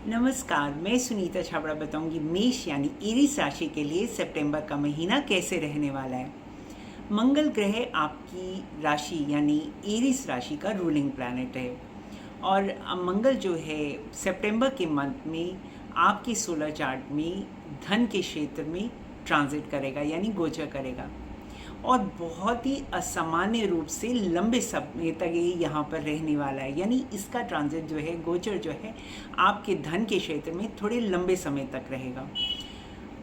नमस्कार, मैं सुनीता छाबड़ा बताऊंगी मेष यानी एरीस राशि के लिए सितंबर का महीना कैसे रहने वाला है। मंगल ग्रह आपकी राशि यानी एरीस राशि का रूलिंग प्लैनेट है और मंगल जो है सितंबर के मंथ में आपके सोलर चार्ट में धन के क्षेत्र में ट्रांजिट करेगा यानी गोचर करेगा और बहुत ही असामान्य रूप से लंबे समय तक ये यहाँ पर रहने वाला है। यानी इसका ट्रांजिट जो है, गोचर जो है, आपके धन के क्षेत्र में थोड़े लंबे समय तक रहेगा।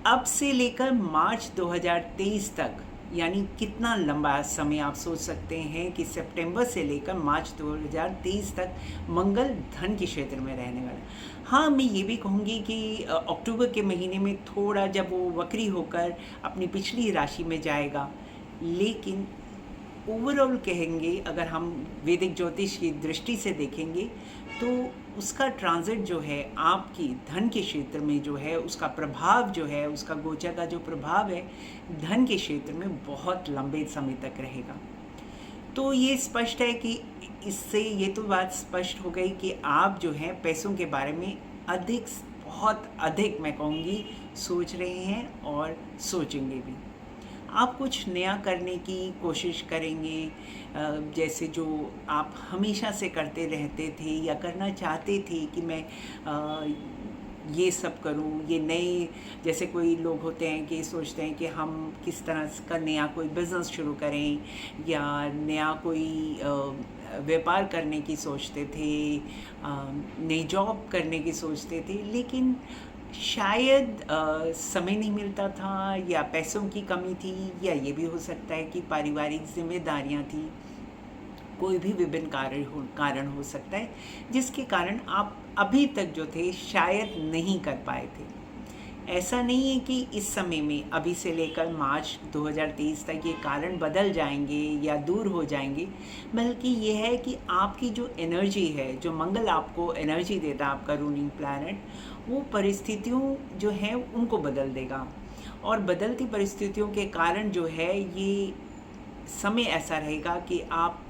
अब से लेकर मार्च 2023 तक, यानी कितना लंबा समय आप सोच सकते हैं कि सितंबर से लेकर मार्च 2023 तक मंगल धन के क्षेत्र में रहने वाला है। हाँ, मैं ये भी कहूँगी कि अक्टूबर के महीने में थोड़ा जब वो वक्री होकर अपनी पिछली राशि में जाएगा, लेकिन ओवरऑल कहेंगे अगर हम वैदिक ज्योतिष की दृष्टि से देखेंगे तो उसका ट्रांजिट जो है आपकी धन के क्षेत्र में जो है, उसका प्रभाव जो है, उसका गोचर का जो प्रभाव है धन के क्षेत्र में बहुत लंबे समय तक रहेगा। तो ये स्पष्ट है कि इससे ये तो बात स्पष्ट हो गई कि आप जो हैं पैसों के बारे में अधिक, बहुत अधिक मैं कहूँगी सोच रहे हैं और सोचेंगे भी। आप कुछ नया करने की कोशिश करेंगे, जैसे जो आप हमेशा से करते रहते थे या करना चाहते थे कि मैं ये सब करूं, ये नए, जैसे कोई लोग होते हैं कि सोचते हैं कि हम किस तरह का नया कोई बिज़नेस शुरू करें या नया कोई व्यापार करने की सोचते थे, नई जॉब करने की सोचते थे, लेकिन शायद समय नहीं मिलता था या पैसों की कमी थी या ये भी हो सकता है कि पारिवारिक जिम्मेदारियां थी। कोई भी विभिन्न कारण हो सकता है जिसके कारण आप अभी तक जो थे शायद नहीं कर पाए थे। ऐसा नहीं है कि इस समय में अभी से लेकर मार्च 2023 तक ये कारण बदल जाएंगे या दूर हो जाएंगे, बल्कि ये है कि आपकी जो एनर्जी है, जो मंगल आपको एनर्जी देता है, आपका रूलिंग प्लैनेट, वो परिस्थितियों जो है उनको बदल देगा। और बदलती परिस्थितियों के कारण जो है ये समय ऐसा रहेगा कि आप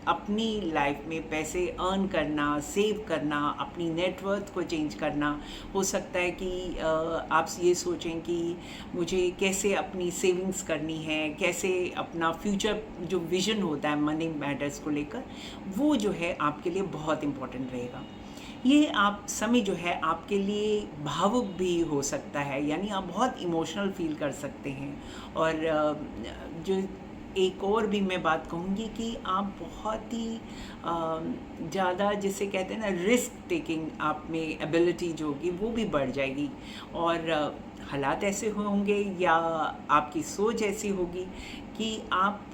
अपनी लाइफ में पैसे अर्न करना, सेव करना, अपनी नेटवर्थ को चेंज करना। हो सकता है कि आप ये सोचें कि मुझे कैसे अपनी सेविंग्स करनी है, कैसे अपना फ्यूचर जो विज़न होता है मनी मैटर्स को लेकर, वो जो है आपके लिए बहुत इम्पोर्टेंट रहेगा। ये आप समय जो है आपके लिए भावुक भी हो सकता है, यानी आप बहुत इमोशनल फील कर सकते हैं। और जो एक और भी मैं बात कहूँगी कि आप बहुत ही ज़्यादा, जिसे कहते हैं ना, रिस्क टेकिंग आप में एबिलिटी जो होगी वो भी बढ़ जाएगी। और हालात ऐसे होंगे या आपकी सोच ऐसी होगी कि आप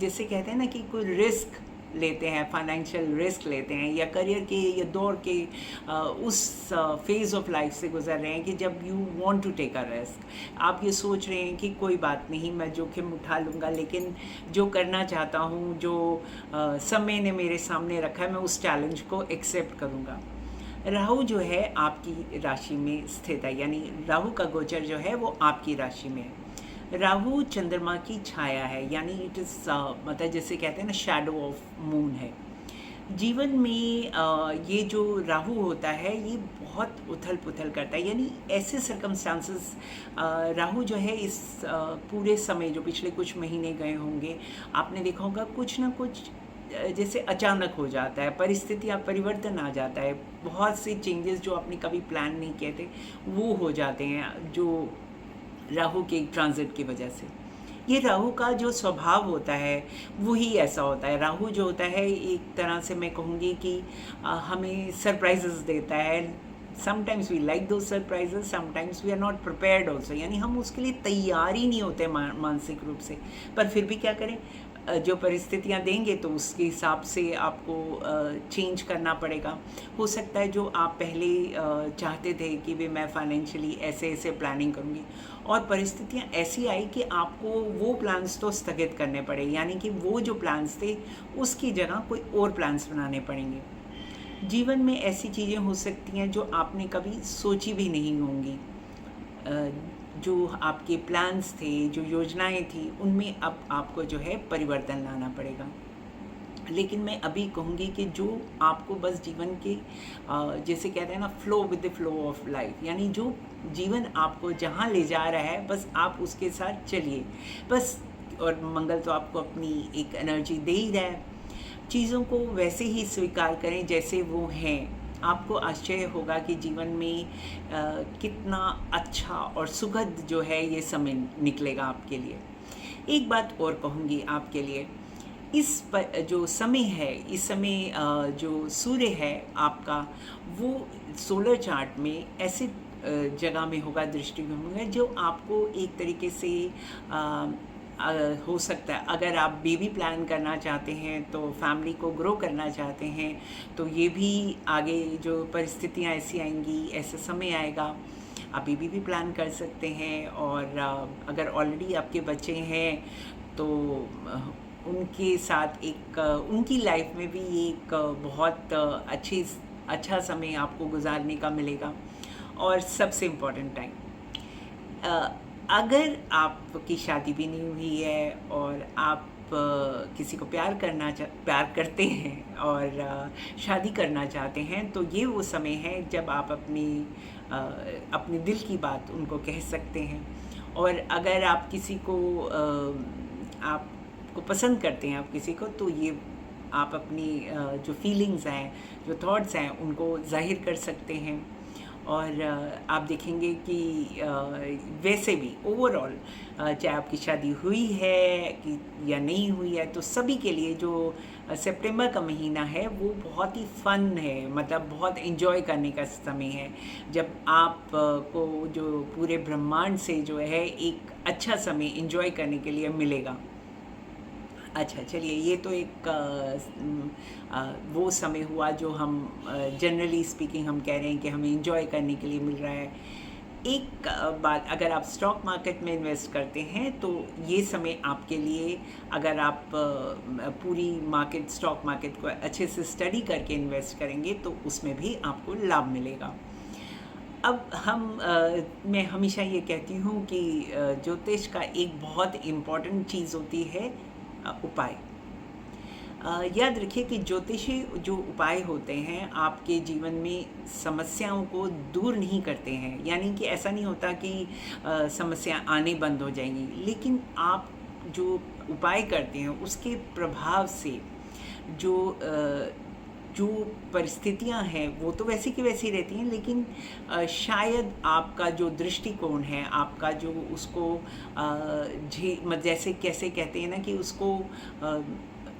जैसे कहते हैं ना कि कोई रिस्क लेते हैं, फाइनेंशियल रिस्क लेते हैं या करियर के या दौर के उस फेज़ ऑफ लाइफ से गुजर रहे हैं कि जब you want to take a risk. आप ये सोच रहे हैं कि कोई बात नहीं, मैं जोखिम उठा लूँगा, लेकिन जो करना चाहता हूँ, जो समय ने मेरे सामने रखा है, मैं उस चैलेंज को एक्सेप्ट करूँगा। राहु जो है आपकी राशि में स्थित है, यानी राहु का गोचर जो है वो आपकी राशि में है। राहु चंद्रमा की छाया है, यानी इट इज़ मतलब जैसे कहते हैं ना, शैडो ऑफ मून है। जीवन में ये जो राहु होता है ये बहुत उथल पुथल करता है, यानी ऐसे सर्कमस्टांसेस राहु जो है इस पूरे समय जो पिछले कुछ महीने गए होंगे, आपने देखा होगा कुछ ना कुछ जैसे अचानक हो जाता है, परिस्थिति आप परिवर्तन आ जाता है, बहुत से चेंजेस जो आपने कभी प्लान नहीं किए थे वो हो जाते हैं, जो राहु के ट्रांजिट की वजह से। ये राहु का जो स्वभाव होता है वही ऐसा होता है। राहु जो होता है एक तरह से मैं कहूँगी कि हमें सरप्राइजेस देता है। Sometimes we like those surprises, sometimes we are not prepared also, यानी हम उसके लिए तैयार ही नहीं होते मानसिक रूप से, पर फिर भी क्या करें, जो परिस्थितियाँ देंगे तो उसके हिसाब से आपको चेंज करना पड़ेगा। हो सकता है जो आप पहले चाहते थे कि भी मैं फाइनेंशियली ऐसे ऐसे प्लानिंग करूँगी, और परिस्थितियाँ ऐसी आई कि आपको वो प्लान्स तो स्थगित करने पड़े, यानी कि वो जो प्लान्स थे उसकी जगह कोई और प्लान्स बनाने पड़ेंगे। जीवन में ऐसी चीज़ें हो सकती हैं जो आपने कभी सोची भी नहीं होंगी। जो आपके प्लान्स थे, जो योजनाएं थी, उनमें अब आपको जो है परिवर्तन लाना पड़ेगा। लेकिन मैं अभी कहूँगी कि जो आपको बस जीवन के जैसे कहते हैं ना, flow with the flow of life, यानी जो जीवन आपको जहाँ ले जा रहा है बस आप उसके साथ चलिए बस। और मंगल तो आपको अपनी एक एनर्जी दे ही रहा है। चीज़ों को वैसे ही स्वीकार करें जैसे वो हैं। आपको आश्चर्य होगा कि जीवन में कितना अच्छा और सुखद जो है ये समय निकलेगा आपके लिए। एक बात और कहूँगी आपके लिए, जो समय है, इस समय जो सूर्य है आपका, वो सोलर चार्ट में ऐसे जगह में होगा, दृष्टि में होगा, जो आपको एक तरीके से हो सकता है, अगर आप बेबी प्लान करना चाहते हैं, तो फैमिली को ग्रो करना चाहते हैं, तो ये भी आगे जो परिस्थितियाँ ऐसी आएंगी, ऐसा समय आएगा, आप बेबी भी प्लान कर सकते हैं। और अगर ऑलरेडी आपके बच्चे हैं तो उनके साथ एक उनकी लाइफ में भी एक बहुत अच्छा समय आपको गुजारने का मिलेगा। और सबसे इम्पोर्टेंट टाइम, अगर आपकी शादी भी नहीं हुई है और आप किसी को प्यार करते हैं और शादी करना चाहते हैं, तो ये वो समय है जब आप अपने दिल की बात उनको कह सकते हैं। और अगर आप किसी को आपको पसंद करते हैं, आप किसी को, तो ये आप अपनी जो फीलिंग्स हैं, जो थॉट्स हैं, उनको ज़ाहिर कर सकते हैं। और आप देखेंगे कि वैसे भी ओवरऑल, चाहे आपकी शादी हुई है कि या नहीं हुई है, तो सभी के लिए जो सितंबर का महीना है वो बहुत ही फ़न है, मतलब बहुत एंजॉय करने का समय है, जब आप को जो पूरे ब्रह्मांड से जो है एक अच्छा समय एंजॉय करने के लिए मिलेगा। अच्छा, चलिए, ये तो एक वो समय हुआ जो हम जनरली स्पीकिंग हम कह रहे हैं कि हमें एंजॉय करने के लिए मिल रहा है। एक बात, अगर आप स्टॉक मार्केट में इन्वेस्ट करते हैं तो ये समय आपके लिए, अगर आप पूरी स्टॉक मार्केट को अच्छे से स्टडी करके इन्वेस्ट करेंगे तो उसमें भी आपको लाभ मिलेगा। अब मैं हमेशा ये कहती हूँ कि ज्योतिष का एक बहुत इम्पॉर्टेंट चीज़ होती है उपाय। याद रखिए कि ज्योतिषी जो उपाय होते हैं आपके जीवन में समस्याओं को दूर नहीं करते हैं, यानी कि ऐसा नहीं होता कि समस्या आने बंद हो जाएंगी, लेकिन आप जो उपाय करते हैं उसके प्रभाव से जो परिस्थितियां हैं वो तो वैसी की वैसी रहती हैं, लेकिन शायद आपका जो दृष्टिकोण है, आपका जो उसको जैसे कैसे कहते हैं ना कि उसको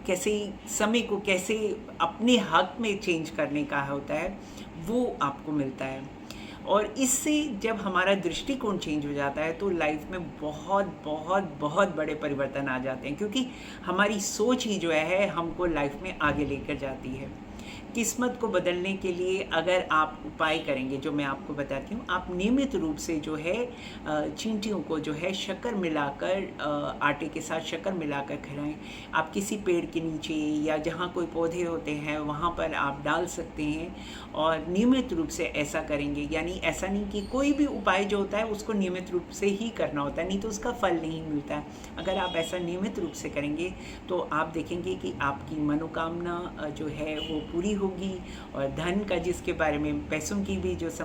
कैसे समय को कैसे अपने हक में चेंज करने का होता है, वो आपको मिलता है। और इससे जब हमारा दृष्टिकोण चेंज हो जाता है तो लाइफ में बहुत बहुत बहुत बड़े परिवर्तन आ जाते हैं, क्योंकि हमारी सोच ही जो है हमको लाइफ में आगे लेकर जाती है। किस्मत को बदलने के लिए अगर आप उपाय करेंगे, जो मैं आपको बताती हूँ, आप नियमित रूप से जो है चींटियों को जो है शक्कर मिलाकर, आटे के साथ शक्कर मिलाकर खिलाएं। आप किसी पेड़ के नीचे या जहाँ कोई पौधे होते हैं वहाँ पर आप डाल सकते हैं और नियमित रूप से ऐसा करेंगे। यानी ऐसा नहीं कि कोई भी उपाय जो होता है उसको नियमित रूप से ही करना होता है, नहीं तो उसका फल नहीं मिलता है। अगर आप ऐसा नियमित रूप से करेंगे तो आप देखेंगे कि आपकी मनोकामना जो है वो पूरी होगी। और धन का, जिसके बारे में, पैसों की भी जो